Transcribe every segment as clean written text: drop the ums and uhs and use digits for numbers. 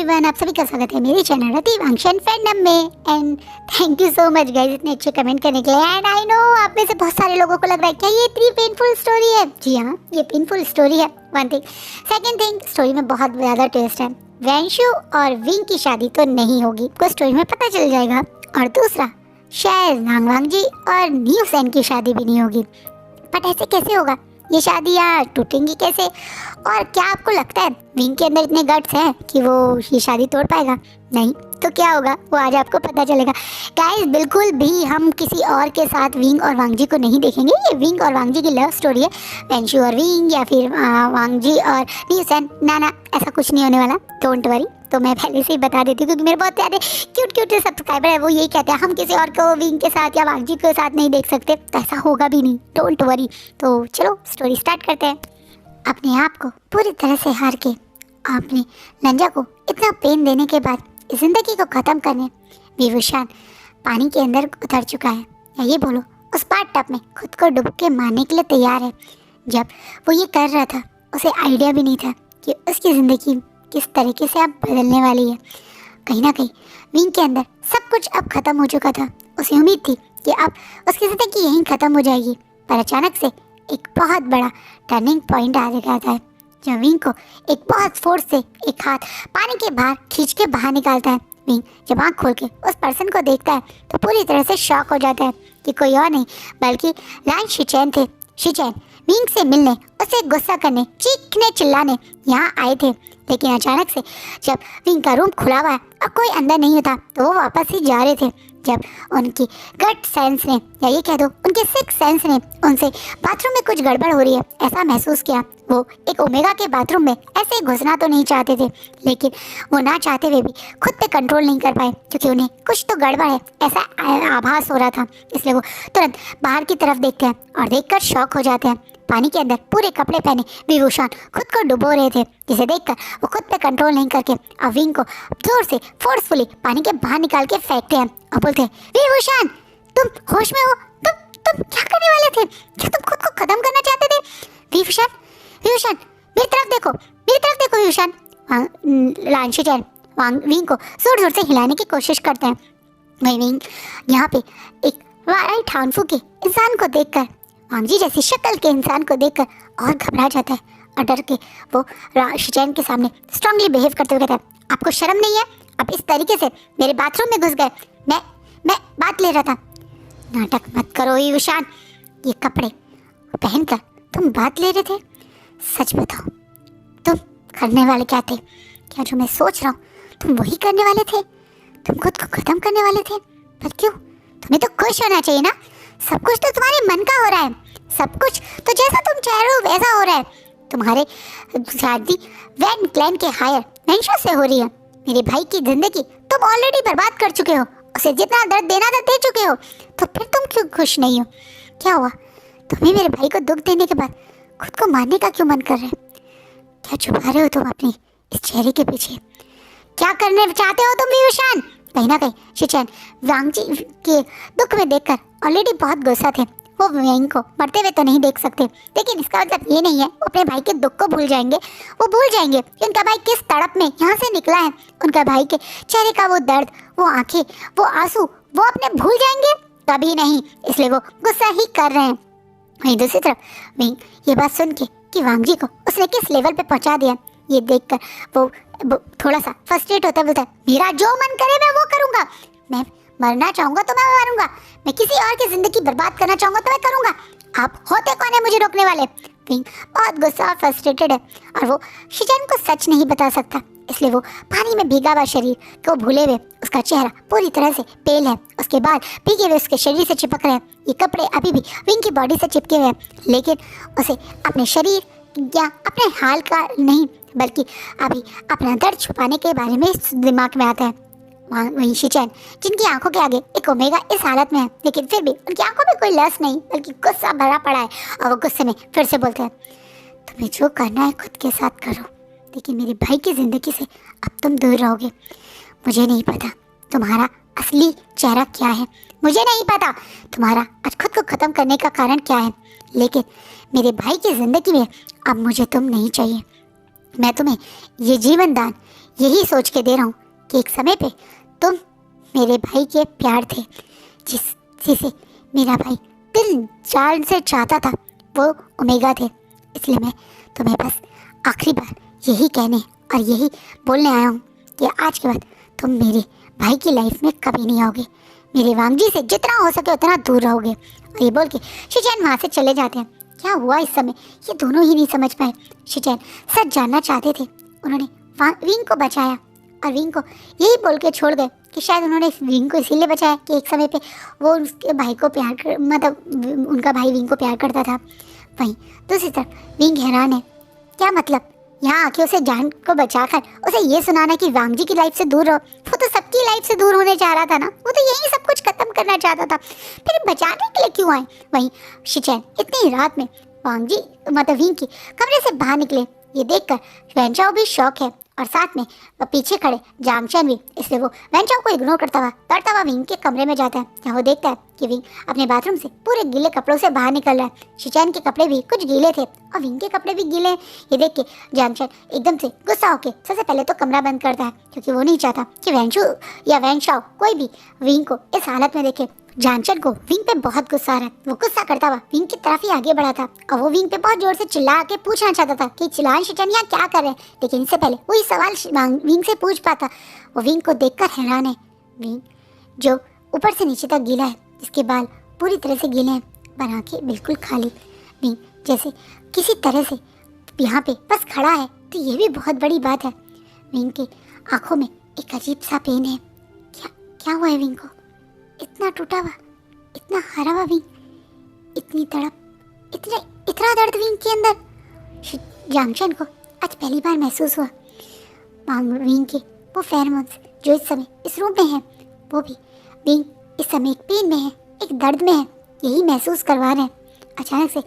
Everyone, आप सभी का स्वागत है मेरे चैनल रतिवांशन फैंडम में। And thank you so much guys इतने अच्छे कमेंट करने के लिए। एंड आई नो आप में से बहुत सारे लोगों को लग रहा है क्या ये इतनी पेनफुल स्टोरी है। जी हाँ, ये पेनफुल स्टोरी है। One thing, second thing, story में बहुत ज़्यादा ट्विस्ट है। वैंशु और विंग की शादी तो नहीं होगी, को स्टोरी में पता चल जाएगा। और दूसरा, शायद वांग जी और न्यू सैन की शादी भी नहीं होगी। बट ऐसे कैसे होगा ये शादी, यार टूटेंगी कैसे? और क्या आपको लगता है विंग के अंदर इतने गट्स हैं कि वो ये शादी तोड़ पाएगा? नहीं तो क्या होगा वो आज आपको पता चलेगा। गाइस बिल्कुल भी हम किसी और के साथ विंग और वांग जी को नहीं देखेंगे। ये विंग और वांग जी की लव स्टोरी है। वेंशु और विंग या फिर वांग जी और न्यूसन, ना ऐसा कुछ नहीं होने वाला, डोंट वरी। तो मैं पहले से ही बता देती हूँ क्योंकि मेरे बहुत प्यारे क्यूट क्यूट से सब्सक्राइबर है, वो यही कहते हैं हम किसी और को विंग के साथ या वांग जी के साथ नहीं देख सकते। तो ऐसा होगा भी नहीं, डोंट वरी। तो चलो स्टोरी स्टार्ट करते हैं। अपने आप को पूरी तरह से हार के अपने लंजा को इतना पेन देने के बाद जिंदगी को ख़त्म करने विभूषण पानी के अंदर उतर चुका है, या ये बोलो उस पार्ट टब में खुद को डुब के मारने के लिए तैयार है। जब वो ये कर रहा था उसे आइडिया भी नहीं था कि उसकी ज़िंदगी किस तरीके से अब बदलने वाली है। कहीं ना कहीं विंग के अंदर सब कुछ अब ख़त्म हो चुका था। उसे उम्मीद थी कि अब उसकी ज़िंदगी यहीं ख़त्म हो जाएगी, पर अचानक से एक बहुत बड़ा टर्निंग पॉइंट आ जाता है जब विंग को एक बहुत फोर्स से एक हाथ पानी के बाहर खींच के बाहर निकालता है। विंग जब आँख खोल के उस पर्सन को देखता है तो पूरी तरह से शॉक हो जाता है कि कोई और नहीं बल्कि लाइन शिचैन थे। शिचैन विंग से मिलने, उसे गुस्सा करने, चीखने चिल्लाने यहाँ आए थे। लेकिन अचानक से जब विंग का रूम खुला हुआ है और कोई अंदर नहीं होता तो वो वापस ही जा रहे थे। जब उनकी गट सेंस ने, या ये कह दो उनके सिक्स सेंस ने उनसे बाथरूम में कुछ गड़बड़ हो रही है ऐसा महसूस किया। वो एक ओमेगा के बाथरूम में ऐसे घुसना तो नहीं चाहते थे, लेकिन वो ना चाहते हुए भी खुद पे कंट्रोल नहीं कर पाए क्योंकि उन्हें कुछ तो गड़बड़ है ऐसा आभास हो रहा था। इसलिए वो तुरंत बाहर की तरफ देखते हैं और देखकर शॉक हो जाते हैं। पानी के अंदर पूरे कपड़े पहने विभूषण खुद को डुबो रहे थे, जिसे देखकर वो खुद पे कंट्रोल नहीं करके अब विंग को जोर से फोर्सफुली पानी के बाहर निकाल के फेंकते हैं और बोलते हैं, विभूषण तुम होश में हो? तुम क्या करने वाले थे? क्या तुम खुद को खत्म करना चाहते थे? विभूषण विभूषण मेरी तरफ देखो विभूषण। लांशीचैन विंग को जोर जोर से हिलाने की कोशिश करते हैं। वही विंग यहाँ पे एक राइट हार्मफुल के इंसान को देखकर, वांग जी जैसी शक्ल के इंसान को देखकर और घबरा जाता है और डर के वो शिचैन के सामने स्ट्रांगली बिहेव करते हुए कहता है, आपको शर्म नहीं है? आप इस तरीके से मेरे बाथरूम में घुस गए। मैं बात ले रहा था। नाटक मत करो विभूषण, ये कपड़े पहनकर तुम बात ले रहे थे? सच बताओ तुम करने वाले क्या थे? क्या जो मैं सोच रहा हूँ तुम वही करने वाले थे? तुम खुद को खत्म करने वाले थे? पर क्यों? तुम्हें तो खुश होना चाहिए ना। सब कुछ तो तुम्हारे मन का हो रहा है, सब कुछ तो जैसा तुम चाह रहे हो वैसा हो रहा है। तुम्हारे शादी वैन क्लैन के हायर वेंशु से हो रही है। मेरे भाई की जिंदगी तुम ऑलरेडी बर्बाद कर चुके हो, उसे जितना दर्द देना था दे चुके हो, तो फिर तुम क्यों खुश नहीं हो? क्या हुआ? तुम्हें मेरे भाई को दुख देने के बाद खुद को मारने का क्यों मन कर रहा है? क्या छुपा रहे हो तुम अपने इस चेहरे के पीछे? क्या करने चाहते हो तुम विभूषण? कहीं ना कहीं शिचैन वांग जी के दुख में देखकर ऑलरेडी बहुत गुस्सा थे। वो विंग को मरते हुए तो नहीं देख सकते, लेकिन इसका मतलब ये नहीं है वो अपने भाई के दुख को भूल जाएंगे। वो भूल जाएंगे कि उनका भाई किस तड़प में यहाँ से निकला है। उनका भाई के चेहरे का वो दर्द, वो आंखें, वो आंसू वो अपने भूल जाएंगे? कभी नहीं। इसलिए वो गुस्सा ही कर रहे हैं। वहीं दूसरी तरफ विंग ये बात सुन के कि वांग जी को उसने किस लेवल पे पहुंचा दिया, ये देखकर वो थोड़ा सा फ्रस्ट्रेट होता बोलता है, मेरा जो मन करे मैं वो करूँगा। मैं मरना चाहूँगा तो मैं मरूंगा, मैं किसी और की जिंदगी बर्बाद करना चाहूँगा तो मैं करूँगा। आप होते कौन है मुझे रोकने वाले? विंग बहुत गुस्सा और फ्रस्ट्रेटेड है और वो शिचैन को सच नहीं बता सकता। इसलिए वो पानी में भीगा हुआ शरीर को भूले हुए, उसका चेहरा पूरी तरह से पेल है, उसके बाल भीगे हुए उसके शरीर से चिपक रहे हैं। ये कपड़े अभी भी विंग की बॉडी से चिपके हुए हैं, लेकिन उसे अपने शरीर या अपने हाल का नहीं बल्कि अभी अपना दर्द छुपाने के बारे में दिमाग में आता है। वहीं शिचैन जिनकी आंखों के आगे एक ओमेगा इस हालत में है, लेकिन फिर भी उनकी आंखों में कोई लस नहीं बल्कि गुस्सा भरा पड़ा है और वो गुस्से में फिर से बोलते हैं, तुम्हें जो करना है खुद के साथ करो, लेकिन मेरे भाई की ज़िंदगी से अब तुम दूर रहोगे। मुझे नहीं पता तुम्हारा असली चेहरा क्या है, मुझे नहीं पता तुम्हारा आज खुद को ख़त्म करने का कारण क्या है, लेकिन मेरे भाई की ज़िंदगी में अब मुझे तुम नहीं चाहिए। मैं तुम्हें ये जीवन दान यही सोच के दे रहा हूँ कि एक समय पे तुम मेरे भाई के प्यार थे, जिसे मेरा भाई दिल जान से चाहता था, वो ओमेगा थे। इसलिए मैं तुम्हें बस आखिरी बार यही कहने और यही बोलने आया हूँ कि आज के बाद तुम मेरे भाई की लाइफ में कभी नहीं आओगे। मेरे वांगजी से जितना हो सके उतना दूर रहोगे। और ये बोल के शिचैन वहाँ से चले जाते हैं। क्या हुआ इस समय ये दोनों ही नहीं समझ पाए। शिचैन सच जानना चाहते थे। उन्होंने विंग को बचाया और विंग को यही बोल के छोड़ गए कि शायद उन्होंने विंग को इसीलिए बचाया कि एक समय पे वो उसके भाई को मतलब उनका भाई विंग को प्यार करता था। वहीं दूसरी तरफ विंग हैरान है। क्या मतलब यहाँ आके उसे जान को बचाकर उसे ये सुनाना कि वांगजी की लाइफ से दूर रहो। वो तो सबकी लाइफ से दूर होने चाह रहा था ना, वो तो यही सब कुछ खत्म करना चाहता था, फिर बचाने के लिए क्यों आए। वहीं शिचैन इतनी रात में वांगजी मतलब विंग की कमरे से बाहर निकले, ये देखकर वेंचाओ भी शौक है और साथ में पीछे खड़े जांगचैन भी। इसलिए वो वेंचाओ को इग्नोर करता हुआ विंग के कमरे में जाता है, जहाँ वो देखता है कि विंग अपने बाथरूम से पूरे गीले कपड़ों से बाहर निकल रहा है। शिचैन के कपड़े भी कुछ गीले थे और विंग के कपड़े भी गीले हैं। ये देख के जांगचैन एकदम से गुस्सा होके सबसे पहले तो कमरा बंद करता है, क्योंकि वो नहीं चाहता कि वेंचू या वेंचाओ कोई भी विंग को इस हालत में देखे। जांगचैन को विंग पे बहुत गुस्सा आ रहा है। वो गुस्सा करता हुआ विंग की तरफ ही आगे बढ़ा था और वो विंग पे बहुत जोर से चिल्ला के पूछना चाहता था कि चिल्लान शिचैन यहाँ क्या कर रहे हैं, लेकिन इससे पहले वही सवाल विंग से पूछ पाता। वो विंग को देखकर हैरान है। विंग जो ऊपर से नीचे तक गीला है, जिसके बाल पूरी तरह से गीले हैं, बना के बिल्कुल खाली। विंग जैसे किसी तरह से यहाँ पे बस खड़ा है, तो ये भी बहुत बड़ी बात है। विंग की आंखों में एक अजीब सा पेन है। क्या हुआ है विंग को? इतना टूटा हुआ, इतना हरा हुआ विंग, इतनी तड़प, इतना दर्द विंग के अंदर। जांगचैन को आज पहली बार महसूस हुआ विंग के वो फेरोमोन्स जो इस समय इस रूम में है, वो भी विंग इस समय एक पेन में है, एक दर्द में है, यही महसूस करवा रहे हैं। अचानक से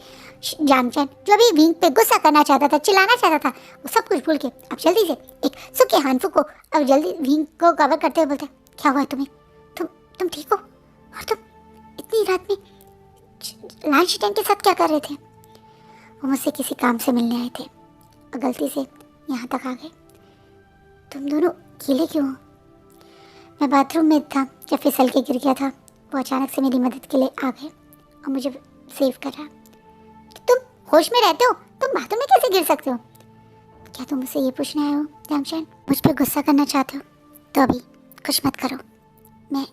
जांगचैन जो अभी विंग पे गुस्सा करना चाहता था, चिल्लाना चाहता था, वो सब कुछ भूल के अब जल्दी से एक सूखे हानफू को अब जल्दी विंग को कवर करते हुए बोलते, क्या हुआ तुम्हें? तुम ठीक हो? और तुम इतनी रात में लाल शिचैन के साथ क्या कर रहे थे? वो मुझसे किसी काम से मिलने आए थे और गलती से यहाँ तक आ गए। तुम दोनों गीले क्यों हो? मैं बाथरूम में था जब फिसल के गिर गया था। वो अचानक से मेरी मदद के लिए आ गए और मुझे सेव करा। तुम होश में रहते हो? तुम बाथरूम में कैसे गिर सकते हो? क्या तुम मुझसे ये पूछने आए हो जांगचैन? मुझ पर गुस्सा करना चाहते हो तो अभी कुछ मत करो। मैं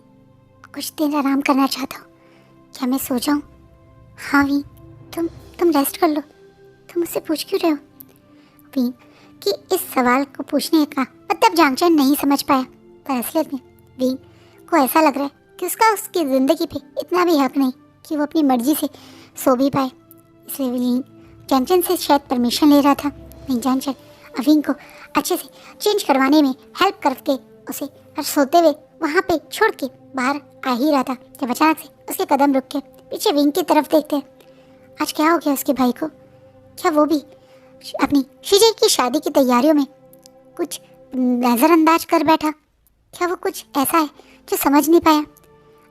कुछ देर आराम करना चाहता हूँ। क्या मैं सो जाऊँ? हाँ वी, तुम रेस्ट कर लो। तुम मुझसे पूछ क्यों रहे हो? वी कि इस सवाल को पूछने का मतलब जांगचैन नहीं समझ पाया, पर असलियत में वी को ऐसा लग रहा है कि उसका उसकी ज़िंदगी पे इतना भी हक नहीं कि वो अपनी मर्जी से सो भी पाए। इसलिए वी जांगचैन से शायद परमिशन ले रहा था। नहीं, जांगचैन अविंग को अच्छे से चेंज करवाने में हेल्प करके उसे सोते हुए वहाँ पे छोड़ के बाहर आ ही रहा था, जब अचानक से उसके कदम रुक के पीछे विंग की तरफ देखते। आज क्या हो गया उसके भाई को? क्या वो भी अपनी शिजे की शादी की तैयारियों में कुछ नज़रअंदाज कर बैठा? क्या वो कुछ ऐसा है जो समझ नहीं पाया?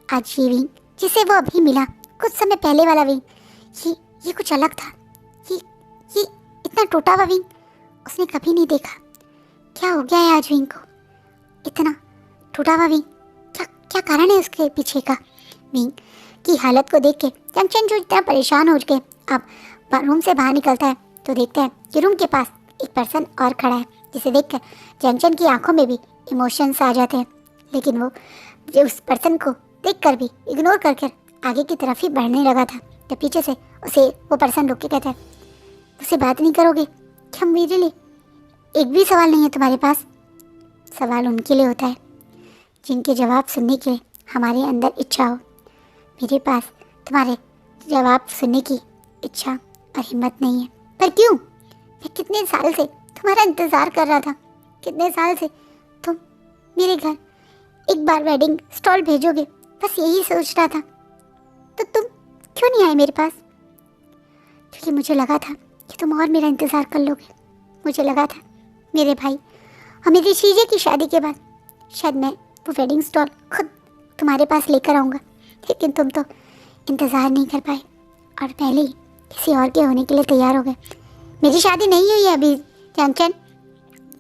आज ये विंग जिसे वो अभी मिला, कुछ समय पहले वाला विंग, ये कुछ अलग था। ये इतना टूटा हुआ विंग उसने कभी नहीं देखा। क्या हो गया है आज विंग को? इतना टूटा हुआ विंग, क्या कारण है उसके पीछे का? विंग की हालत को देख के जांगचैन जो इतना परेशान हो गए, अब रूम से बाहर निकलता है तो देखता है कि रूम के पास एक पर्सन और खड़ा है, जिसे देखकर जांगचैन की आंखों में भी इमोशंस आ जाते हैं। लेकिन वो जो उस पर्सन को देखकर भी इग्नोर करके आगे की तरफ ही बढ़ने लगा था, तो पीछे से उसे वो पर्सन रोक के कहता है, उससे बात नहीं करोगे? क्या मेरे लिए एक भी सवाल नहीं है तुम्हारे पास? सवाल उनके लिए होता है जिनके जवाब सुनने के हमारे अंदर इच्छा हो। मेरे पास तुम्हारे जवाब सुनने की इच्छा और हिम्मत नहीं है। पर क्यों? मैं कितने साल से तुम्हारा इंतज़ार कर रहा था। कितने साल से तुम मेरे घर एक बार वेडिंग स्टॉल भेजोगे, बस यही सोच रहा था। तो तुम क्यों नहीं आए मेरे पास? क्योंकि मुझे लगा था कि तुम और मेरा इंतज़ार कर लोगे। मुझे लगा था मेरे भाई और मेरी शीजे की शादी के बाद शायद मैं वो वेडिंग स्टॉल खुद तुम्हारे पास लेकर आऊँगा, लेकिन तुम तो इंतज़ार नहीं कर पाए और पहले ही किसी और के होने के लिए तैयार हो गए। मेरी शादी नहीं हुई है अभी जांगचैन,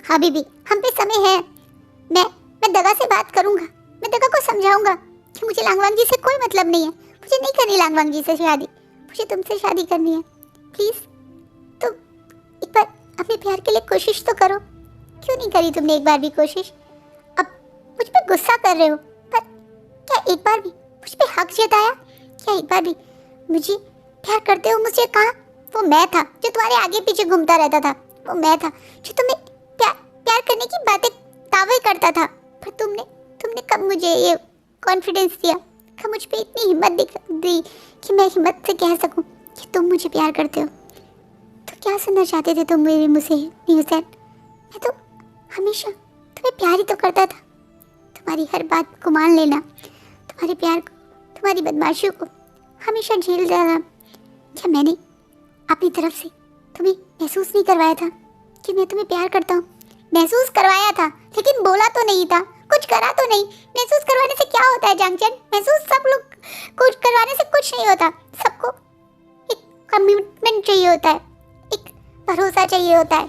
हाँ बीबी, हम पे समय है। मैं दगा से बात करूंगा। मैं दगा को समझाऊंगा कि मुझे लांगवांग जी से कोई मतलब नहीं है। मुझे नहीं करनी लांगवांग जी से शादी, मुझे तुमसे शादी करनी है। प्लीज तुम एक बार अपने प्यार के लिए कोशिश तो करो। क्यों नहीं करी तुमने एक बार भी कोशिश? अब मुझ पे गुस्सा कर रहे हो, पर क्या एक बार भी मुझ पे हक जताया? क्या एक बार भी मुझे प्यार करते हो मुझे कहा? वो मैं था जो तुम्हारे आगे पीछे घूमता रहता था। वो मैं था जो तुम्हें प्यार करने की बातें दावे करता था। पर तुमने कब मुझे ये कॉन्फिडेंस दिया? कब मुझ पे इतनी हिम्मत दी कि मैं हिम्मत से कह सकूं कि तुम मुझे प्यार करते हो? तो क्या सुनना चाहते थे तुम मेरे मुँह से न्यूज़? मैं तो हमेशा तुम्हें प्यार ही तो करता था। तुम्हारी हर बात को मान लेना, तुम्हारे प्यार को, तुम्हारी बदमाशियों को हमेशा झेल जाना। क्या मैंने अपनी तरफ से तुम्हें महसूस नहीं करवाया था कि मैं तुम्हें प्यार करता हूँ? महसूस करवाया था, लेकिन बोला तो नहीं था, कुछ करा तो नहीं। महसूस करवाने से क्या होता है जांगचन? महसूस सब लोग कुछ करवाने से कुछ नहीं होता। सबको एक कमिटमेंट चाहिए होता है, एक भरोसा चाहिए होता है।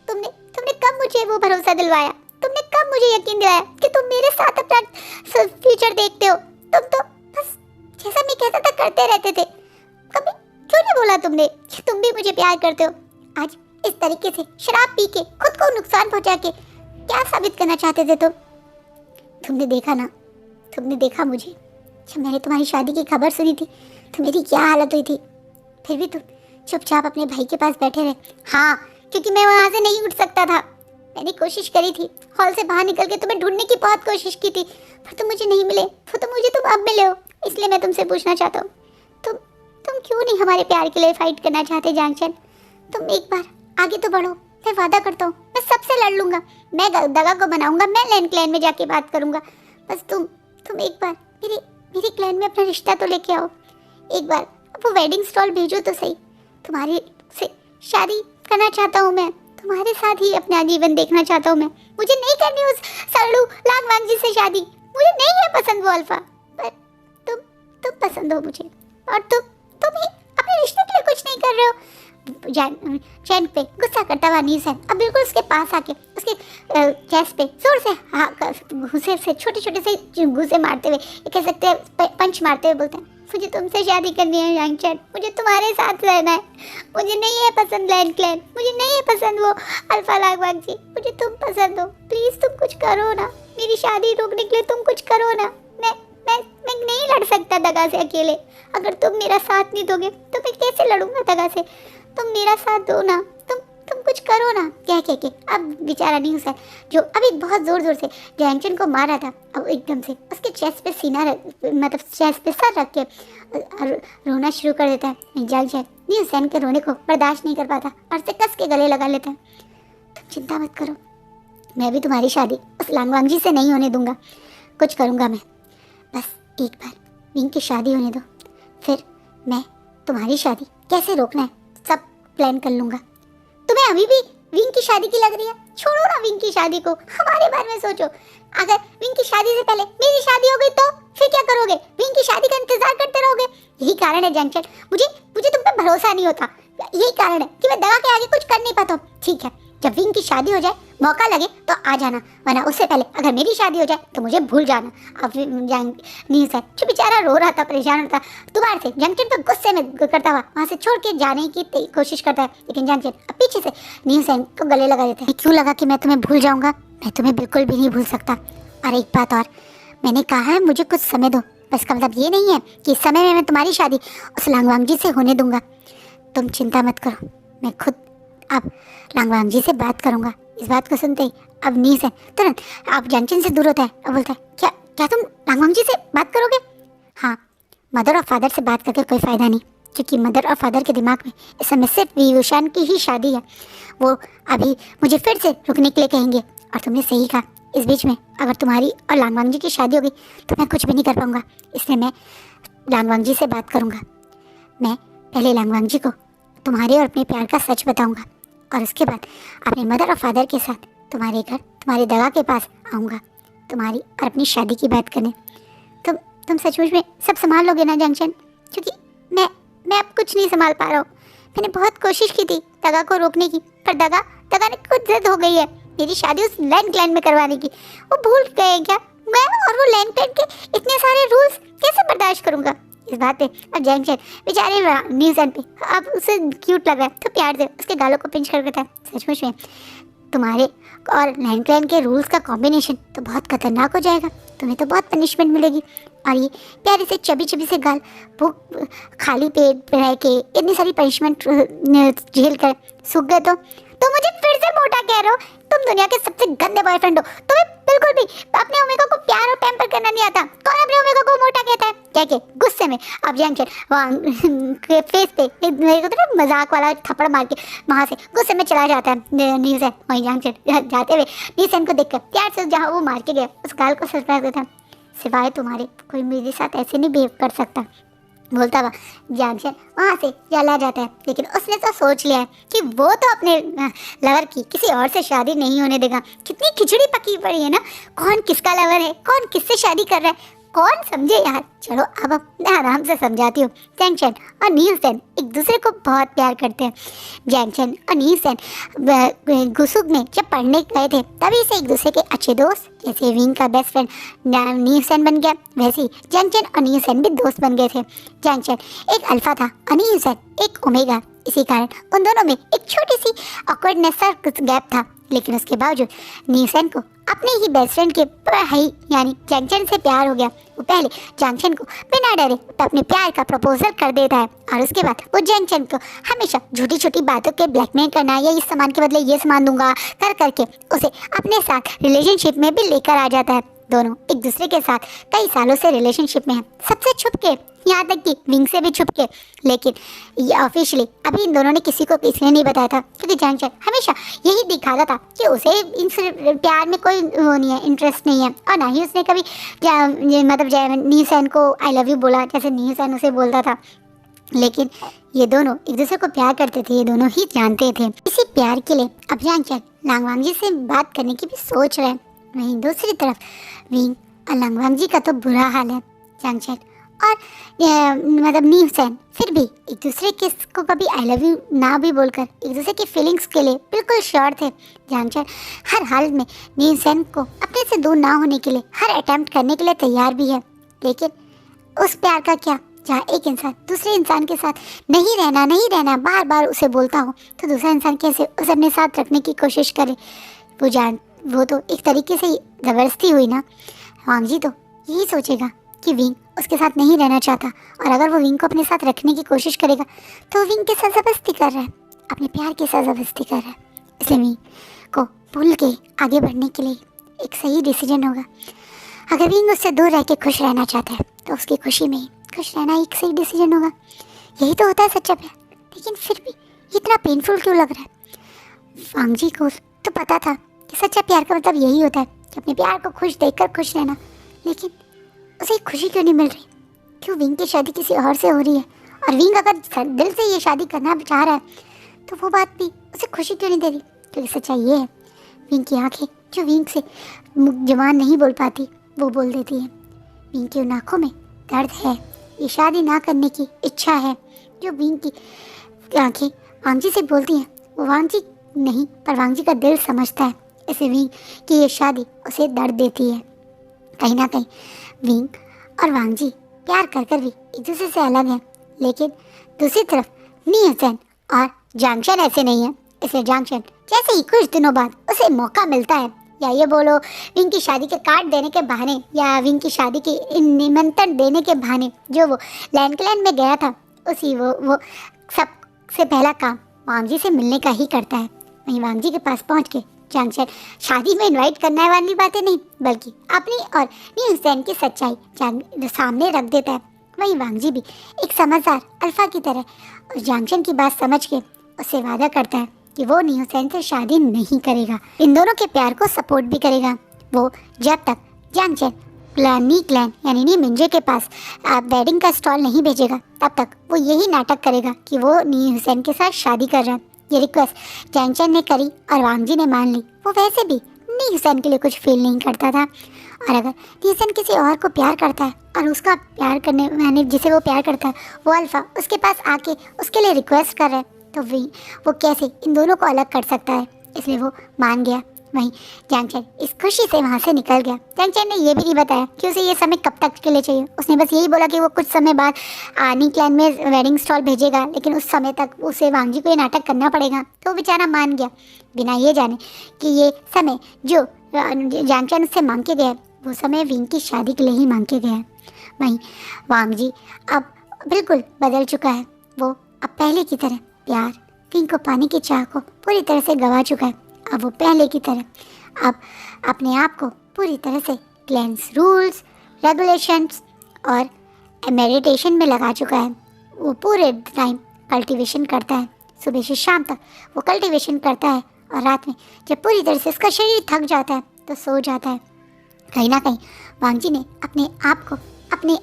तुमने कब मुझे वो भरोसा दिलवाया? तुमने कब मुझे यकीन दिलाया कि तुम मेरे साथ अपना फ्यूचर देखते हो? तुम तो बस जैसा मैं कहता था करते रहते थे। कभी क्यों नहीं बोला तुमने कि तुम भी मुझे प्यार करते हो? आज इस तरीके से शराब पी के खुद को नुकसान पहुंचा के क्या साबित करना चाहते थे तुम? तुमने देखा ना, तुमने देखा मुझे जब मैंने तुम्हारी शादी की खबर सुनी थी तो मेरी क्या हालत हुई थी। फिर भी तुम चुपचाप अपने भाई के पास बैठे रहे। हाँ, क्योंकि मैं वहाँ से नहीं उठ सकता था। मैंने कोशिश करी थी, हॉल से बाहर निकल के तुम्हें ढूंढने की बहुत कोशिश की थी, पर तुम मुझे नहीं मिले। तुम अब मिले हो, इसलिए मैं तुमसे पूछना चाहता हूँ, तुम क्यों नहीं हमारे प्यार के लिए फाइट करना चाहते जांगचन? तुम एक बार आगे तो बढ़ो। मैं वादा करता हूँ मैं सबसे लड़ लूंगा। मैं दगा को बनाऊंगा, मैं लैंड क्लैन में जाके बात करूंगा। बस तुम एक बार मेरे क्लैन में अपना रिश्ता तो लेके आओ। एक बार वो वेडिंग स्टॉल भेजो तो सही। तुम्हारी से शादी करना चाहता हूँ मैं, तुम्हारे साथ ही अपना जीवन देखना चाहता हूँ मैं। मुझे नहीं करनी उस सड़ू लांगवांग जी से शादी। मुझे नहीं है पसंद वो अल्फा, पर तुम पसंद हो मुझे, और तुम ही अपने रिश्ते के लिए कुछ नहीं कर रहे हो। चैन पे गुस्सा करता हुआ नीसन अब बिल्कुल उसके पास आके उसके चेस्ट पे जोर से घुसे से छोटे से घुसे मारते हुए, कह सकते हैं पंच मारते हुए बोलते हैं, मुझे तुमसे शादी करनी है जांगचन। मुझे तुम्हारे साथ रहना है। मुझे नहीं है पसंद लैंड क्लैन, मुझे नहीं है पसंद वो अल्फा लांगवांग जी। मुझे तुम पसंद हो। प्लीज तुम कुछ करो ना, मेरी शादी रोकने के लिए तुम कुछ करो ना। मैं नहीं लड़ सकता दगा से अकेले। अगर तुम मेरा साथ नहीं दोगे तो मैं कैसे लड़ूंगा दगा से? तुम मेरा साथ दो ना, तुम कुछ करो ना। कह अब बेचारा नहीं हुआ जो अभी बहुत जोर से जांगचन को मारा था, अब एकदम से उसके चेस्ट पे सीना मतलब चेस्ट पे सर रख के रोना शुरू कर देता है। जांगचन नहीं हुसैन के रोने को बर्दाश्त नहीं कर पाता और से कस के गले लगा लेता है। तुम चिंता मत करो, मैं भी तुम्हारी शादी उस लांगवांग जी से नहीं होने दूंगा। कुछ करूँगा मैं, बस एक बार विंग की शादी होने दो, फिर मैं तुम्हारी शादी कैसे रोकना है सब प्लान कर लूँगा। तुम्हें अभी भी विंग की शादी की लग रही है? छोड़ो ना विंग की शादी को, हमारे बारे में सोचो। अगर विंग की शादी से पहले मेरी शादी हो गई तो फिर क्या करोगे? विंग की शादी का इंतजार करते रहोगे? यही कारण है जांगचन, मुझे तुम पे भरोसा नहीं होता। यही कारण है कि मैं दवा के आगे कुछ कर नहीं पाता हूँ। ठीक है, जब विंग की शादी हो जाए, मौका लगे तो आ जाना, वरना उससे पहले अगर मेरी शादी हो जाए तो मुझे भूल जाना। अब नहीं सर जो बेचारा रो रहा था, परेशान होता दोबारा से जांगचन पर गुस्से में करता हुआ वहाँ से छोड़ के जाने की कोशिश करता है, लेकिन जांगचन अब पीछे से न्यू सैन को गले लगा देता है। क्यों लगा कि मैं तुम्हें भूल जाऊंगा? मैं तुम्हें बिल्कुल भी नहीं भूल सकता। और एक बात और, मैंने कहा है मुझे कुछ समय दो, बस का मतलब ये नहीं है कि इस समय में मैं तुम्हारी शादी उस लांगवांग जी से होने दूंगा। तुम चिंता मत करो, मैं खुद अब लांगवांग जी से बात करूंगा। इस बात को सुनते ही अब नीस है तुरंत अब जांगचन से दूर होता है और बोलता है, क्या तुम लांगवांग जी से बात करोगे? हाँ, मदर और फादर से बात करके कोई फ़ायदा नहीं, क्योंकि मदर और फादर के दिमाग में इस समय सिर्फ विभूषण की ही शादी है। वो अभी मुझे फिर से रुकने के लिए कहेंगे। और तुमने सही कहा, इस बीच में अगर तुम्हारी और लांगवांग जी की शादी होगी तो मैं कुछ भी नहीं कर पाऊँगा। इसलिए मैं लांगवांग जी से बात करूँगा। मैं पहले लांगवांग जी को तुम्हारे और अपने प्यार का सच बताऊँगा, और उसके बाद अपने मदर और फादर के साथ तुम्हारे घर तुम्हारे दगा के पास आऊँगा तुम्हारी और अपनी शादी की बात करने। तुम सचमुच में सब संभाल लोगे ना जांगचन? क्योंकि मैं अब कुछ नहीं संभाल पा रहा हूँ। मैंने बहुत कोशिश की थी दगा को रोकने की, पर दगा ने खुद जिद हो गई है। मेरी शादी उस लैंड क्लैन में करवाने की। वो भूल गए क्या? मैं और वो लैंड क्लैन के इतने सारे रूल्स कैसे बर्दाश्त करूंगा? इस बात पे अब जैंगचेन बेचारे न्यूज़ैन पे अब उसे क्यूट लग रहा है तो प्यार से उसके गालों को पिंच कर कहता है, सचमुच में तुम्हारे और लैंड क्लैन के रूल्स का कॉम्बिनेशन तो बहुत खतरनाक हो जाएगा, तुम्हें तो बहुत पनिशमेंट मिलेगी। और ये प्यारे से चबी चबी से गाल, भूख खाली पेट रह के इतनी सारी पनिशमेंट झेल कर सूख गए तो मुझे फिर से मोटा कह रहे हो? तुम दुनिया के सबसे गंदे बॉयफ्रेंड हो, तुम्हें बिल्कुल भी अपने ओमेगा को प्यार और पैम्पर करना नहीं आता। कौन अपने ओमेगा को मोटा कहता है? क्या के गुस्से में अब जैंगचेन वहाँ फेस पे मेरे को तो मजाक वाला थप्पड़ मार के वहाँ से गुस्से में चला जाता है न्यूज़ैन। वहीं जैंगचेन जाते हुए न्यूज़ैन को देखकर प्यार से जहाँ वो मार के गया उस गाल को सरप्राइज देता है, सिवाय तुम्हारे कोई मेरे साथ ऐसे नहीं बिहेव कर सकता बोलता हुआ जैंगचेन वहाँ से चला जाता है। लेकिन उसने तो सोच लिया है कि वो तो अपने लवर की किसी और से शादी नहीं होने देगा। कितनी खिचड़ी पकी पड़ी है ना, कौन किसका लवर है, कौन किससे शादी कर रहा है, कौन समझे यार। चलो अब मैं आराम से समझाती हूँ। जैंगचेन और न्यूज़ैन एक दूसरे को बहुत प्यार करते हैं। जैंगचेन और न्यूज़ैन गुसुक में जब पढ़ने गए थे तभी से एक दूसरे के अच्छे दोस्त, जैसे विंग का बेस्ट फ्रेंड न्यूज़ैन बन गया वैसे ही जैंगचेन और न्यूज़ैन भी दोस्त बन गए थे। जैंगचेन एक अल्फा था और न्यूज़ैन एक ओमेगा, इसी कारण उन दोनों में एक छोटी सी ऑकवर्डनेस सा गैप था। लेकिन उसके बावजूद न्यूज़ैन को अपने ही बेस्ट फ्रेंड के भाई यानी जैंगचेन से प्यार हो गया। वो पहले जैंगचेन को बिना डरे अपने प्यार का प्रपोजल कर देता है और उसके बाद वो जैंगचेन को हमेशा छोटी छोटी बातों के ब्लैकमेल करना या इस सामान के बदले ये सामान दूंगा कर करके उसे अपने साथ रिलेशनशिप में भी लेकर आ जाता है। दोनों एक दूसरे के साथ कई सालों से रिलेशनशिप में हैं, सबसे छुप के, यहाँ तक कि विंग से भी छुप के। लेकिन ये ऑफिशियली अभी इन दोनों ने किसी को इसलिए नहीं बताया था क्योंकि जैंगचेन हमेशा यही दिखाता था कि उसे इन प्यार में कोई वो नहीं है, इंटरेस्ट नहीं है। और ना ही उसने कभी मतलब न्यूज़ैन को आई लव यू बोला जैसे न्यूज़ैन उसे बोलता था। लेकिन ये दोनों एक दूसरे को प्यार करते थे, ये दोनों ही जानते थे। इसी प्यार के लिए अब जैंगचेन लांगवांग से बात करने की भी सोच रहे हैं। वहीं दूसरी तरफ विंग और लांगवांग का तो बुरा हाल है। जैंगचेन और मतलब न्यूज़ैन फिर भी एक दूसरे के को कभी आई लव यू ना भी बोलकर एक दूसरे की फीलिंग्स के लिए बिल्कुल श्योर थे। जैंगचेन हर हाल में न्यूज़ैन को अपने से दूर ना होने के लिए हर अटेम्प्ट करने के लिए तैयार भी है। लेकिन उस प्यार का क्या, जहाँ एक इंसान दूसरे इंसान के साथ नहीं रहना बार बार उसे बोलता हो तो दूसरा इंसान कैसे उसे अपने साथ रखने की कोशिश करे। वो तो एक तरीके से ज़बरदस्ती हुई ना। वांगजी तो यही सोचेगा कि विंग उसके साथ नहीं रहना चाहता और अगर वो विंग को अपने साथ रखने की कोशिश करेगा तो विंग के साथ ज़बरदस्ती कर रहा है, अपने प्यार के साथ ज़बरदस्ती कर रहा है। इसलिए विंग को भूल के आगे बढ़ने के लिए एक सही डिसीजन होगा। अगर विंग उससे दूर रह के खुश रहना चाहता है तो उसकी खुशी में ही खुश रहना एक सही डिसीजन होगा। यही तो होता है सच्चा प्यार। लेकिन फिर भी इतना पेनफुल क्यों लग रहा है? वांगजी को तो पता था कि सच्चा प्यार का मतलब यही होता है कि अपने प्यार को खुश देखकर खुश रहना। लेकिन उसे खुशी क्यों नहीं मिल रही? क्यों विंग की शादी किसी और से हो रही है? और विंग अगर दिल से ये शादी करना चाह रहा है तो वो बात भी उसे खुशी क्यों नहीं दे रही? क्योंकि सच्चाई ये है विंग की आंखें जो विंग से जबान नहीं बोल पाती वो बोल देती है। विंग की उन आँखों में दर्द है, ये शादी ना करने की इच्छा है जो विंग की आंखें वांगजी से बोलती हैं। वो वांगजी नहीं पर वांगजी का दिल समझता है। इसे विंग की ये शादी उसे दर्द देती है। कहीं ना कहीं विंग और वांगजी प्यार कर कर भी एक दूसरे से अलग हैं। लेकिन दूसरी तरफ न्यूज़ैन और जैंगचेन ऐसे नहीं है। इसलिए जैंगचेन जैसे ही कुछ दिनों बाद उसे मौका मिलता है या ये बोलो विंग की शादी के कार्ड देने के बहाने या विंग की शादी के निमंत्रण देने के बहाने जो वो लैंड क्लैन में गया था उसी वो सबसे पहला काम वांगजी से मिलने का ही करता है। वहीं वांगजी के पास पहुंच के जैंगचेन शादी में इनवाइट करने वाली बातें नहीं बल्कि अपनी और न्यूज़ैन की सच्चाई सामने रख देता है। वहीं वांगजी भी एक समझदार अल्फा की तरह जैंगचेन की बात समझ के उससे वादा करता है कि वो न्यूज़ैन से शादी नहीं करेगा, इन दोनों के प्यार को सपोर्ट भी करेगा। वो जब तक जैंगचेन नी क्लैन यानी नी मिंजे के पास वेडिंग का स्टॉल नहीं भेजेगा तब तक वो यही नाटक करेगा कि वो न्यूज़ैन के साथ शादी कर रहा है। ये रिक्वेस्ट जैंगचेन ने करी और वांगजी ने मान ली। वो वैसे भी न्यूज़ैन के लिए कुछ फील नहीं करता था और अगर न्यूज़ैन किसी और को प्यार करता है और उसका प्यार करने यानी जिसे वो प्यार करता है वो अल्फा उसके पास आके उसके लिए रिक्वेस्ट कर रहा है तो वो कैसे इन दोनों को अलग कर सकता है? इसलिए वो मान गया। वहीं जांगचन इस खुशी से वहाँ से निकल गया। जांगचन ने ये भी नहीं बताया कि उसे ये समय कब तक के लिए चाहिए। उसने बस यही बोला कि वो कुछ समय बाद आनी क्लैन में वेडिंग स्टॉल भेजेगा, लेकिन उस समय तक उसे वांगजी को ये नाटक करना पड़ेगा। तो वो बेचारा मान गया, बिना ये जाने कि ये समय जो जांगचन उससे मांग के गया वो समय विंग की शादी के लिए ही मांग के गया है। वहीं वांगजी अब बिल्कुल बदल चुका है। वो अब पहले की तरह प्यार, विंग को पाने की चाह को पूरी तरह से गवा चुका है। अब वो पहले की तरह अब अपने आप को पूरी तरह से क्लैंस रूल्स, रेगुलेशंस और मेडिटेशन में लगा चुका है। वो पूरे टाइम कल्टीवेशन करता है, सुबह से शाम तक वो कल्टीवेशन करता है और रात में जब पूरी तरह से उसका शरीर थक जाता है तो सो जाता है। कहीं ना कहीं वांगजी ने अपने आप को अपने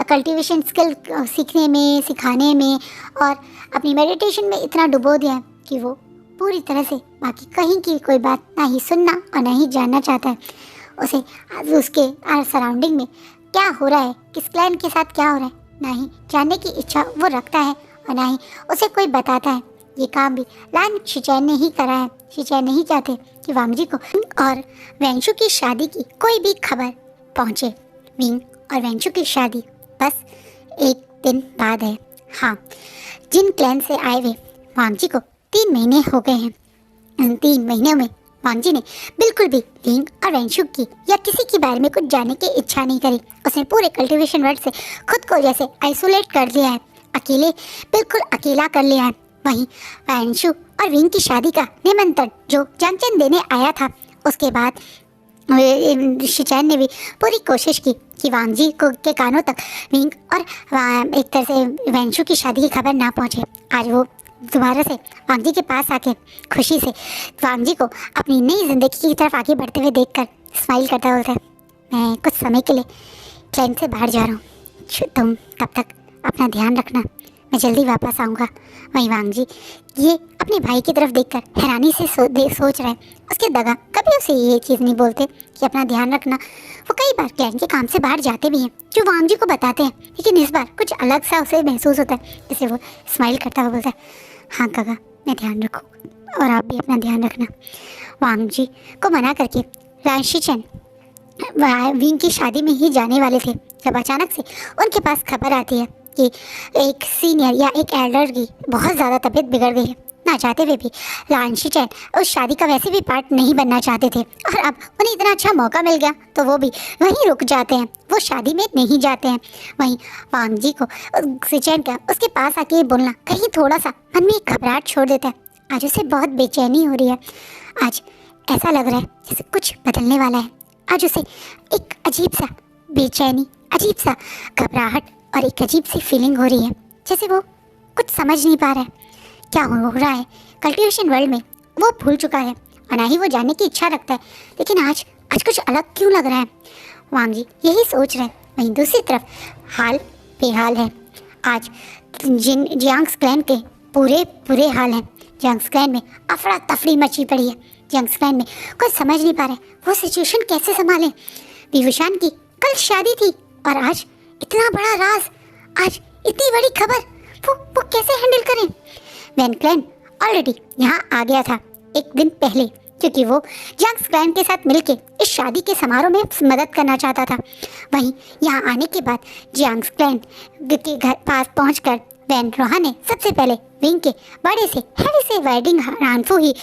कल्टीवेशन स्किल सीखने में, सिखाने में और अपनी मेडिटेशन में इतना डुबो दिया है कि वो पूरी तरह से बाकी कहीं की कोई बात ना ही सुनना और ना ही जानना चाहता है। उसे उसके सराउंडिंग में क्या हो रहा है, किस क्लैन के साथ क्या हो रहा है, ना ही जानने की इच्छा वो रखता है और ना ही उसे कोई बताता है। ये काम भी लान शिचैन ने ही करा है। शिचैन नहीं चाहते कि वांगजी को और वेंशु की शादी की कोई भी खबर पहुँचे। विंग और वेंशु की शादी बस एक दिन बाद है। हाँ, जिन क्लैन से आए हुए वांगजी को 3 महीने हो गए हैं। इन 3 महीनों में वांगजी ने बिल्कुल भी विंग और वेंशु की या किसी के बारे में कुछ जानने की इच्छा नहीं करी। उसने पूरे कल्टीवेशन वर्ल्ड से खुद को जैसे आइसोलेट कर लिया है, अकेले, बिल्कुल अकेला कर लिया है। वहीं वेंशु और विंग की शादी का निमंत्रण जो जांगचन देने आया था, उसके बाद शिचैन ने भी पूरी कोशिश की कि वांगजी को के कानों तक विंग और एक तरह से वेंशु की शादी की खबर ना पहुंचे। आज वो दोबारा से वांगजी के पास आके खुशी से वांगजी को अपनी नई जिंदगी की तरफ आगे बढ़ते हुए देखकर स्माइल करता बोलता है, मैं कुछ समय के लिए क्लैन से बाहर जा रहा हूँ, तुम तब तक अपना ध्यान रखना, मैं जल्दी वापस आऊँगा। वहीं वांगजी ये अपने भाई की तरफ देखकर हैरानी से सोच रहा है। उसके दगा कभी उसे ये चीज़ नहीं बोलते कि अपना ध्यान रखना। वो कई बार क्लैन के काम से बाहर जाते भी हैं जो वांगजी को बताते हैं, लेकिन इस बार कुछ अलग सा उसे महसूस होता है, जिसे वो स्माइल करता हुआ बोलता है, हाँ काका, मैं ध्यान रखूँ और आप भी अपना ध्यान रखना। वांगजी को मना करके राशिचैन विंग की शादी में ही जाने वाले थे जब अचानक से उनके पास खबर आती है कि एक सीनियर या एक एल्डर की बहुत ज़्यादा तबीयत बिगड़ गई है। ना चाहते हुए भी लान शिचैन उस शादी का वैसे भी पार्ट नहीं बनना चाहते थे और अब उन्हें इतना अच्छा मौका मिल गया तो वो भी वहीं रुक जाते हैं, वो शादी में नहीं जाते हैं। वहीं वांगजी को शिचैन का उसके पास आके बोलना कहीं थोड़ा सा मन में एक घबराहट छोड़ देता है। आज उसे बहुत बेचैनी हो रही है। आज ऐसा लग रहा है जैसे कुछ बदलने वाला है। आज उसे एक अजीब सा बेचैनी, अजीब सा घबराहट और एक अजीब सी फीलिंग हो रही है, जैसे वो कुछ समझ नहीं पा रहा है क्या हो रहा है। कल्टीवेशन वर्ल्ड में वो भूल चुका है और ना ही वो जानने की इच्छा रखता है, लेकिन आज कुछ अलग क्यों लग रहा है। वांगजी यही सोच रहे हैं। वहीं दूसरी तरफ हाल बेहाल है। आज जियांग्स क्लैन के पूरे हाल हैं। जियांग्स क्लैन में अफरा तफरी मची पड़ी है। जियांग्स क्लैन में कोई समझ नहीं पा रहा है वो सिचुएशन कैसे संभालें। विभूषण की कल शादी थी और आज इतना बड़ा राज, आज इतनी बड़ी खबर, वो कैसे हैंडल करें। वैन क्लैन ऑलरेडी यहाँ आ गया था एक दिन पहले, क्योंकि वो जियांग्स क्लैन के साथ मिलके इस शादी के समारोह में मदद करना चाहता था। वहीं यहाँ आने के बाद जियांग्स क्लैन के घर पास पहुंचकर वैन रोहा ने सबसे पहले विंग के बड़े से हैवी से वेडिंग हानफू ही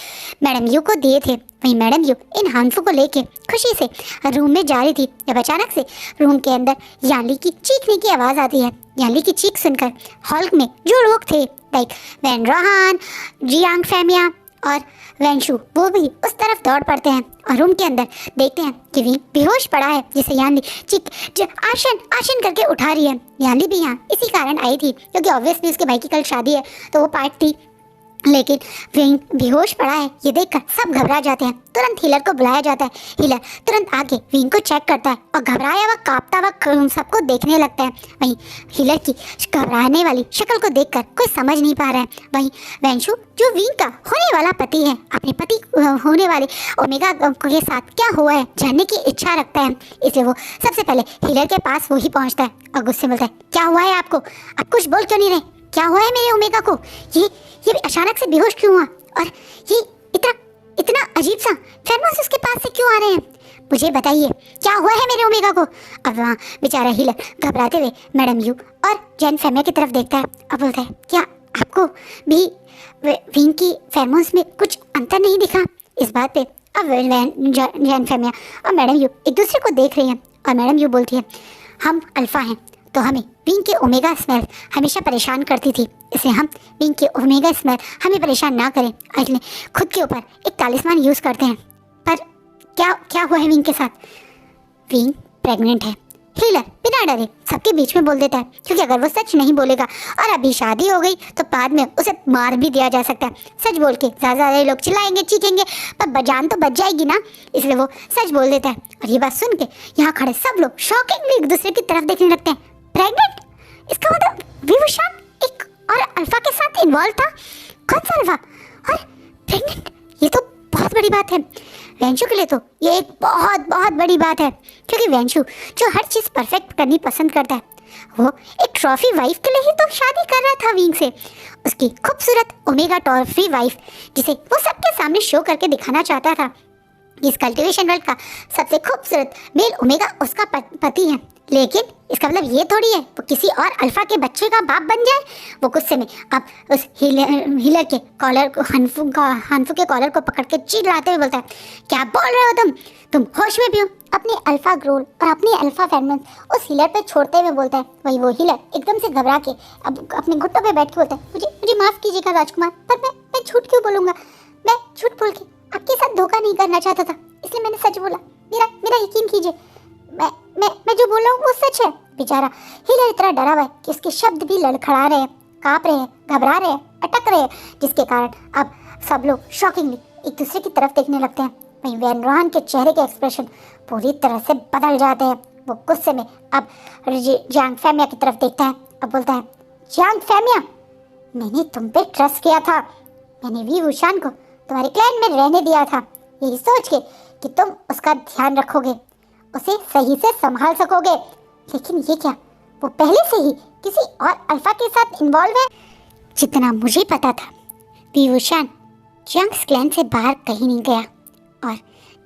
मैडम यू को दिए थे। वहीं मैडम यू इन हानफू को लेके खुशी से रूम में जा रही थी जब अचानक से रूम के अंदर याली की चीखने की आवाज़ आती है। याली की चीख सुनकर हॉल में जो लोग थे लाइक वैन रोहान, जियांग फैमिया और वेंशु वो भी उस तरफ दौड़ पड़ते हैं और रूम के अंदर देखते हैं कि विंग बेहोश पड़ा है, जिसे याली चीख आशन करके उठा रही है। याली भी यहाँ इसी कारण आई थी क्योंकि ऑब्वियसली उसके भाई की कल शादी है तो वो पार्ट थी, लेकिन विंग बेहोश पड़ा है ये देखकर सब घबरा जाते हैं। तुरंत हीलर को बुलाया जाता है। हीलर तुरंत आके विंग को चेक करता है और घबराया हुआ कांपता हुआ सबको देखने लगता है। वहीं हीलर की घबराने वाली शक्ल को देखकर कोई समझ नहीं पा रहा है। वहीं वेंशु जो विंग का होने वाला पति है, अपने पति होने वाले ओमेगा के साथ क्या हुआ है जानने की इच्छा रखता है, इसलिए वो सबसे पहले हीलर के पास वही पहुँचता है और गुस्से में बोलता है, क्या हुआ है आपको, आप कुछ बोल क्यों नहीं रहे, क्या हुआ है मेरे ओमेगा को, ये अचानक से बेहोश क्यों हुआ और ये इतना अजीब सा फेरोमोन्स उसके पास से क्यों आ रहे हैं? मुझे बताइए क्या हुआ है मेरे ओमेगा को? अब वहाँ बेचारा हीलर घबराते हुए मैडम यू और जैन फेमिया की तरफ देखता है। अब बोलता है, क्या आपको भी विंग की फेरोमोन्स में कुछ अंतर नहीं दिखा? इस बात पे अब जैन फेमिया और मैडम यू एक दूसरे को देख रही हैं और मैडम यू बोलती है, हम अल्फा हैं तो हमें विंग की ओमेगा स्मेल हमेशा परेशान करती थी, इसलिए हम विंग की ओमेगा स्मेल हमें परेशान ना करें, इसलिए खुद के ऊपर एक तालिस्मान यूज़ करते हैं। पर क्या क्या हुआ है विंग के साथ? विंग प्रेग्नेंट है। हीलर बिना डरे सबके बीच में बोल देता है, क्योंकि अगर वो सच नहीं बोलेगा और अभी शादी हो गई तो बाद में उसे मार भी दिया जा सकता है। सच बोल के ज़्यादा लोग चिल्लाएंगे चीखेंगे पर जान तो बच जाएगी ना, इसलिए वो सच बोल देता है। और ये बात सुन के यहाँ खड़े सब लोग शॉकिंगली एक दूसरे की तरफ देखने लगते हैं। प्रेग्नेंट? इसका मतलब विवशान एक और अल्फा के साथ इन्वॉल्व था? कौन सा अल्फा और प्रेग्नेंट? ये तो बहुत बड़ी बात है वेंशु के लिए, तो ये एक बहुत बहुत बड़ी बात है, क्योंकि वेंशु जो हर चीज़ परफेक्ट करनी पसंद करता है, वो एक ट्रॉफी वाइफ के लिए ही तो शादी कर रहा था विंग से। उसकी खूबसूरत ओमेगा ट्रॉफी वाइफ जिसे वो सबके सामने शो करके दिखाना चाहता था। इस कल्टीवेशन वर्ल्ड का सबसे खूबसूरत मेल ओमेगा उसका पति है, लेकिन इसका मतलब ये थोड़ी है वो किसी और अल्फा के बच्चे का बाप बन जाए। वो गुस्से में अब उस हीलर के कॉलर को हनफू के कॉलर को पकड़ के चिल्लाते हुए बोलता है, क्या बोल रहे हो तुम होश में भी हो? अपनी अल्फा ग्रोल और अपनी अल्फा फेरोमोन्स उस हीलर पे छोड़ते हुए बोलता है। वही वो हीलर एकदम से घबरा के अब अपने घुट्टों पे बैठ के बोलता है, मुझे माफ़ कीजिएगा राजकुमार, पर मैं झूठ क्यों बोलूँगा? मैं झूठ बोल के आपके साथ धोखा नहीं करना चाहता था, इसलिए मैंने सच बोला। मेरा यकीन कीजिए, मैं जो बोल रहा हूँ वो सच है। बेचारा हीलर इतना डरा हुआ है कि उसके शब्द भी लड़खड़ा रहे हैं, काँप रहे हैं, घबरा रहे हैं, अटक रहे हैं, जिसके कारण अब सब लोग शॉकिंगली एक दूसरे की तरफ देखने लगते हैं। वहीं वैन रोहन के चेहरे के एक्सप्रेशन पूरी तरह से बदल जाते हैं। वो गुस्से में अब जियांग फेमिया की तरफ देखता है। अब बोलता है, जियांग फेमिया, मैंने तुम पे ट्रस्ट किया था, मैंने वी वुशान को तुम्हारे क्लैन में रहने दिया था, यही सोच के कि तुम उसका ध्यान रखोगे, उसे सही से संभाल सकोगे, लेकिन ये क्या, वो पहले से ही किसी और अल्फा के साथ इन्वॉल्व है। जितना मुझे पता था वी वुशान जियांग्स क्लैन से बाहर कहीं नहीं गया, और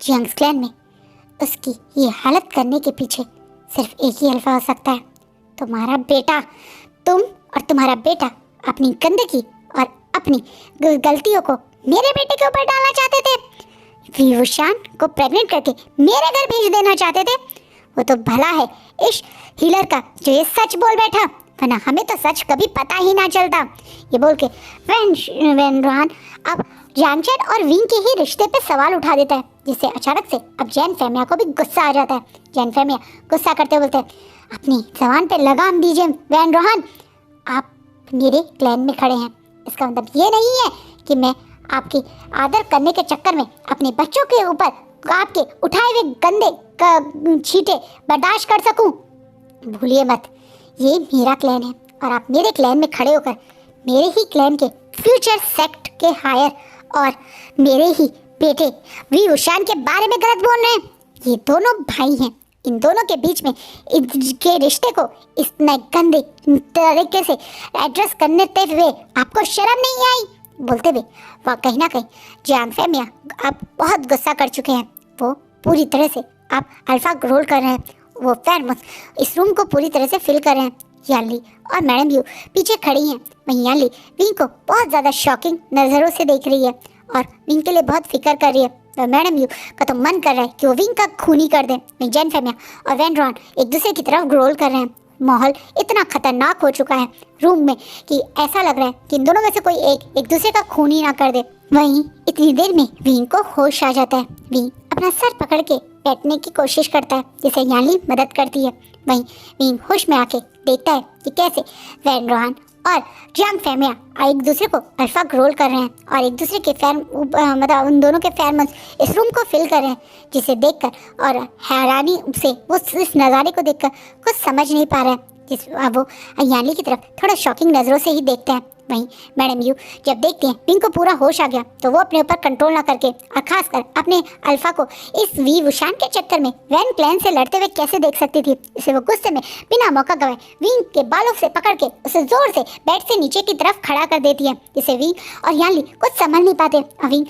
जियांग्स क्लैन में उसकी ये हालत करने के पीछे सिर्फ एक ही अल्फा हो सकता है, तुम्हारा बेटा। तुम और तुम्हारा बेटा अपनी गंदगी और अपनी गलतियों को मेरे बेटे के ऊपर डालना चाहते थे, वी वुशान को प्रेग्नेंट करके मेरे घर भेज देना चाहते थे। वो तो भला है इस हीलर का जो ये सच बोल बैठा, वरना हमें तो सच कभी पता ही ना चलता। ये बोल के वैन रोहन अब जानचेन और विंग के ही रिश्ते पे सवाल उठा देता है, जिससे अचानक से अब जैन फेमिया को भी गुस्सा आ जाता है। जैन फेमिया गुस्सा करते बोलते हैं, अपनी जबान पे लगाम दीजिए वैन रोहन, आप मेरे क्लैन में खड़े हैं, इसका मतलब ये नहीं है कि मैं आपकी आदर करने के चक्कर में अपने बच्चों के ऊपर आपके उठाए हुए गंदे छींटे बर्दाश्त कर सकूं। भूलिए मत, ये मेरा क्लैन है और आप मेरे क्लैन में खड़े होकर मेरे ही क्लैन के फ्यूचर सेक्ट के हायर और मेरे ही बेटे वी वुशान के बारे में गलत बोल रहे हैं। ये दोनों भाई हैं, इन दोनों के बीच में इनके रिश्ते को इतने गंदे तरीके से एड्रेस करने हुए आपको शर्म नहीं आई? बोलते हुए वह कहीं ना कहीं जियांग फेमिया अब बहुत गुस्सा कर चुके हैं। वो पूरी तरह से अब अल्फा ग्रोल कर रहे हैं, वो फेरोमोन्स इस रूम को पूरी तरह से फिल कर रहे हैं। याली और मैडम यू पीछे खड़ी हैं। वहीं याली विंग को बहुत ज़्यादा शॉकिंग नज़रों से देख रही है और विंग के लिए बहुत फिक्र कर रही है। तो मैडम यू का तो मन कर रहा है कि वो विंग का खून ही कर दें। वहीं जैन फेमिया और वैन रोहन एक दूसरे की तरफ ग्रोल कर रहे हैं। माहौल इतना खतरनाक हो चुका है रूम में कि ऐसा लग रहा है कि इन दोनों में से कोई एक दूसरे का खून ही ना कर दे। वहीं इतनी देर में विंग को होश आ जाता है। विंग अपना सर पकड़ के बैठने की कोशिश करता है, जिसे याली मदद करती है। वहीं विंग होश में आके देखता है कि कैसे वैन रोहन और जियांग फेमिया एक दूसरे को अल्फा ग्रोल कर रहे हैं और एक दूसरे के मतलब उन दोनों के फेरोमोन्स इस रूम को फिल कर रहे हैं, जिसे देखकर और हैरानी से वो इस नज़ारे को देखकर कुछ समझ नहीं पा रहा है। अब वो याली की तरफ थोड़ा शॉकिंग नज़रों से ही देखते हैं। वहीं मैडम यू जब देखते हैं विंग को पूरा होश आ गया तो वो अपने ऊपर कंट्रोल ना करके और खासकर अपने अल्फा को इस वी वुशान के चक्कर में वैन क्लैन से लड़ते हुए कैसे देख सकती थी। इसे वो गुस्से में बिना मौका गवाए विंग के बालों से पकड़ के उसे जोर से बेड से नीचे की तरफ खड़ा कर देती है। इसे विंग और यानली कुछ समझ नहीं पाते। विंग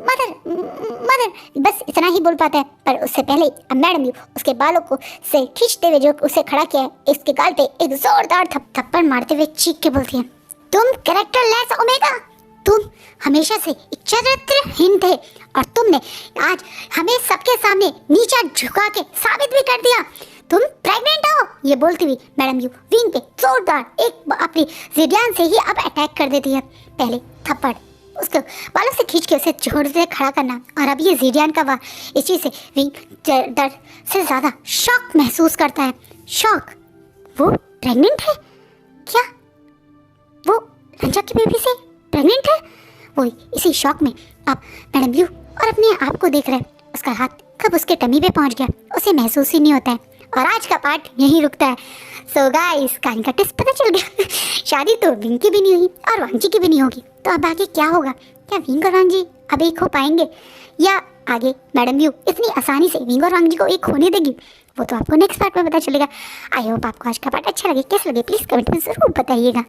मदर मदर बस इतना ही बोल पाता है, पर उससे पहले अब मैडम यू उसके बालों को से खींचते हुए जो उसे खड़ा किया है इसके गाल पे एक जोरदार थप्पड़ मारते हुए चीख के बोलती है, तुम कैरेक्टरलेस ओमेगा, तुम हमेशा से एक चरित्रहीन थे और तुमने आज हमें सबके सामने नीचा झुका के साबित भी कर दिया तुम प्रेग्नेंट हो। ये बोलती हुई मैडम यू विंग पे जोरदार एक अपनी जिडियन से ही अब अटैक कर देती है। पहले थप्पड़ उसके बालों से खींच के उसे जोर से खड़ा करना और अब ये जिडियन का वार। इस चीज़ से विंग दर्द से ज़्यादा शॉक महसूस करता है। शॉक, वो प्रेग्नेंट है क्या? वो लंचा की बेबी से प्रेग्नेंट है? वो इसी शॉक में अब मैडम यू और अपने आप को देख रहे हैं। उसका हाथ कब उसके टमी पे पहुंच गया उसे महसूस ही नहीं होता है। और आज का पार्ट यहीं रुकता है। सो गाइस, कहानी का टिस्ट पता चल गया। शादी तो विंग की भी नहीं हुई और वांगजी की भी नहीं होगी, तो अब आगे क्या होगा? क्या विंग और वांगजी अब एक हो पाएंगे या आगे मैडम यू इतनी आसानी से विंग और वांगजी को एक होने देगी? वो तो आपको नेक्स्ट पार्ट में पता चलेगा। आई होप आपको आज का पार्ट अच्छा लगे। कैसे लगे प्लीज़ कमेंट में ज़रूर बताइएगा।